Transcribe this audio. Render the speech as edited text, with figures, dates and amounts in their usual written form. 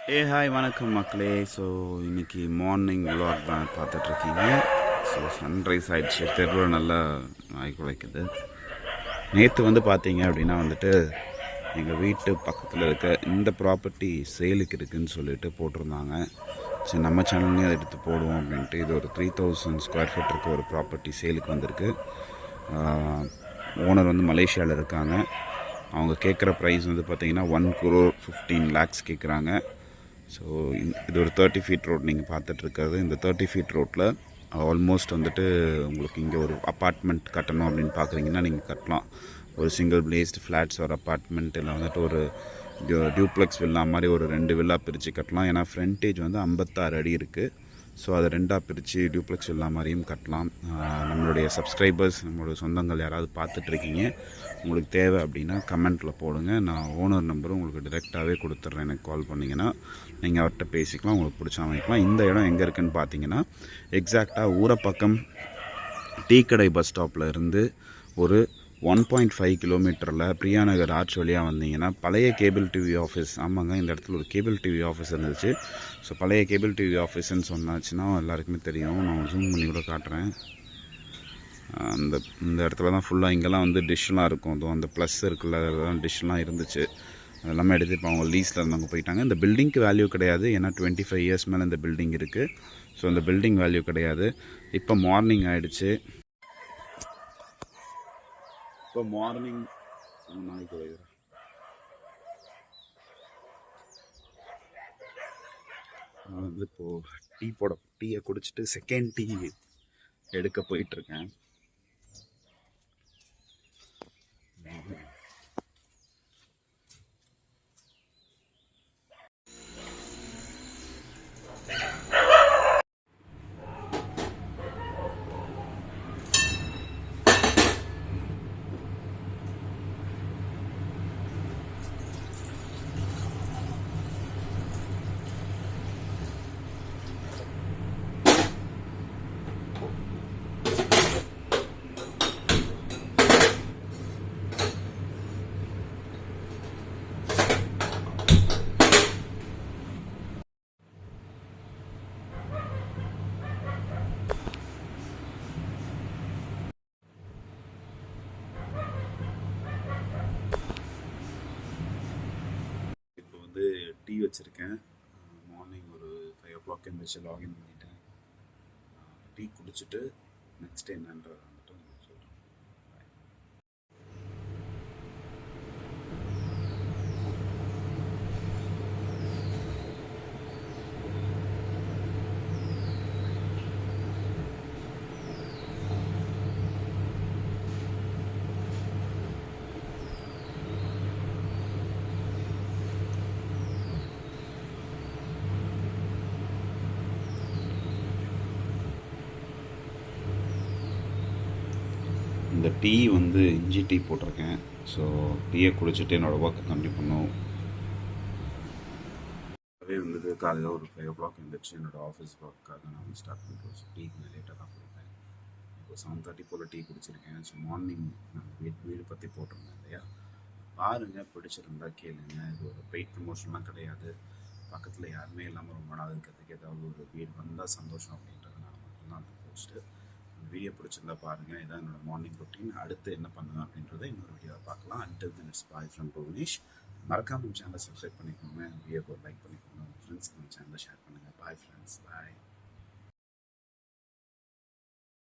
Hi வணக்கம் மக்களே. So இன்றைக்கி மார்னிங் விலாக் பார்த்துட்ருக்கீங்க. ஸோ சன்ரைஸ் ஆகிடுச்சு, தெருவில் நல்லா நாய் குலைக்குது. நேற்று வந்து பார்த்தீங்க அப்படின்னா வந்துட்டு எங்கள் வீட்டு பக்கத்தில் இருக்க இந்த ப்ராப்பர்ட்டி சேலுக்கு இருக்குதுன்னு சொல்லிட்டு போட்டிருந்தாங்க. சரி, நம்ம சேனல்லையும் அதை எடுத்து போடுவோம் அப்படின்ட்டு. இது ஒரு 3000 ஸ்கொயர் ஃபீட் இருக்க ஒரு ப்ராப்பர்ட்டி சேலுக்கு வந்திருக்கு. ஓனர் வந்து மலேசியாவில் இருக்காங்க. அவங்க கேட்குற ப்ரைஸ் வந்து பார்த்திங்கன்னா 1,15,00,000 கேட்குறாங்க. ஸோ இது ஒரு 30 ஃபீட் ரோட் நீங்கள் பார்த்துட்ருக்கிறது. இந்த 30 ஃபீட் ரோட்டில் ஆல்மோஸ்ட் வந்துட்டு உங்களுக்கு இங்கே ஒரு அப்பார்ட்மெண்ட் கட்டணும் அப்படின்னு பார்க்குறீங்கன்னா நீங்கள் கட்டலாம். ஒரு சிங்கிள் பிளேஸ்டு ஃப்ளாட்ஸ் ஒரு அப்பார்ட்மெண்ட், இல்லை வந்துட்டு ஒரு டியூப்ளெக்ஸ் வில்லா மாதிரி ஒரு 2 வில்லா பிரித்து கட்டலாம். ஏன்னா ஃப்ரண்டேஜ் வந்து 56 அடி இருக்குது. ஸோ அதை 2ஆக பிரித்து டியூப்ளெக்ஸ் வில்லா மாதிரியும் கட்டலாம். நம்மளுடைய சப்ஸ்கிரைபர்ஸ், நம்மளுடைய சொந்தங்கள் யாராவது பார்த்துட்ருக்கீங்க, உங்களுக்கு தேவை அப்படின்னா கமெண்ட்டில் போடுங்க. நான் ஓனர் நம்பரும் உங்களுக்கு டிரெக்டாகவே கொடுத்துட்றேன். எனக்கு கால் பண்ணிங்கன்னா நீங்கள் அவர்கிட்ட பேசிக்கலாம், உங்களுக்கு பிடிச்சா வாங்கிக்கலாம். இந்த இடம் எங்கே இருக்குதுன்னு பார்த்தீங்கன்னா எக்ஸாக்டாக ஊரப்பக்கம் டீக்கடை பஸ் ஸ்டாப்பில் இருந்து ஒரு 1.5 கிலோமீட்டரில் பிரியாநகர் ஆர்ச் வழியாக வந்தீங்கன்னா பழைய கேபிள் டிவி ஆஃபீஸ். ஆமாங்க, இந்த இடத்துல ஒரு கேபிள் டிவி ஆஃபீஸ் இருந்துச்சு. ஸோ பழைய கேபிள் டிவி ஆஃபீஸ்ன்னு சொன்னாச்சுன்னா எல்லாருக்குமே தெரியும். நான் ஜூம் பண்ணி கூட காட்டுறேன். இந்த இடத்துல தான் ஃபுல்லாக இங்கெல்லாம் வந்து டிஷ்லாம் இருக்கும். அதுவும் அந்த ப்ளஸ் இருக்குல்ல, அதெல்லாம் டிஷ்லாம் இருந்துச்சு. அதெல்லாமே எடுத்து இப்போ அவங்க லீஸில் இருந்தவங்க போயிட்டாங்க. இந்த பில்டிங்க்கு வேல்யூ கிடையாது, ஏன்னா 25 இயர்ஸ் மேலே இந்த பில்டிங் இருக்குது. ஸோ இந்த பில்டிங் வேல்யூ கிடையாது. இப்போ மார்னிங் ஆகிடுச்சு. இப்போ மார்னிங் நாளைக்கு வைக்கிறேன். நான் வந்து இப்போது டீயை குடிச்சிட்டு செகண்ட் டீ எடுக்க போயிட்டுருக்கேன். டீ வச்சுருக்கேன். மார்னிங் ஒரு 5 o'clock எழுந்திரிச்சு லாகின் பண்ணிட்டேன். டீ குடிச்சிட்டு நெக்ஸ்ட் என்னன்றதை வந்துட்டு சொல்கிறேன். இந்த டீ வந்து இஞ்சி டீ போட்டிருக்கேன். ஸோ டீயை குடிச்சிட்டு என்னோடய ஒர்க்கை கண்டினியூ பண்ணும். அதே வந்துட்டு காலையில் ஒரு 5 o'clock எழுந்திரிச்சு என்னோடய ஆஃபீஸ் ஒர்க்காக நான் ஸ்டார்ட் பண்ணுறோம். ஸோ டீ கொஞ்சம் லேட்டாக தான் கொடுப்பேன். இப்போ 7:30 போல் டீ குடிச்சிருக்கேன். ஸோ மார்னிங் நான் வீடு பற்றி போட்டிருந்தேன் இல்லையா, பாருங்கள், பிடிச்சிருந்தா கேளுங்க. இது ஒரு பெய்ட் ப்ரமோஷன்லாம் கிடையாது. பக்கத்தில் யாருமே இல்லாமல் ரொம்ப நாள் இருக்கிறதுக்கு ஏதாவது ஒரு வீடு வந்தால் சந்தோஷம் அப்படின்றதுனால மட்டும்தான் அந்த போஸ்ட்டு. வீடியோ பிடிச்சிருந்தா பாருங்கள். இதான் என்னோட மார்னிங் ரொட்டீன். அடுத்து என்ன பண்ணுவேன் அப்படின்றத இன்னொரு வீடியோவை பார்க்கலாம். Until then, it's bye from Bhuvanesh. மறக்காமல் சேனலை சப்ஸ்கிரைப் பண்ணிக்கோங்க, வீடியோக்கு ஒரு லைக் பண்ணிக்கோங்க, உங்கள் ஃப்ரெண்ட்ஸ்க்கு நம்ம சேனலை ஷேர் பண்ணுங்கள். பாய் ஃப்ரெண்ட்ஸ், பாய்.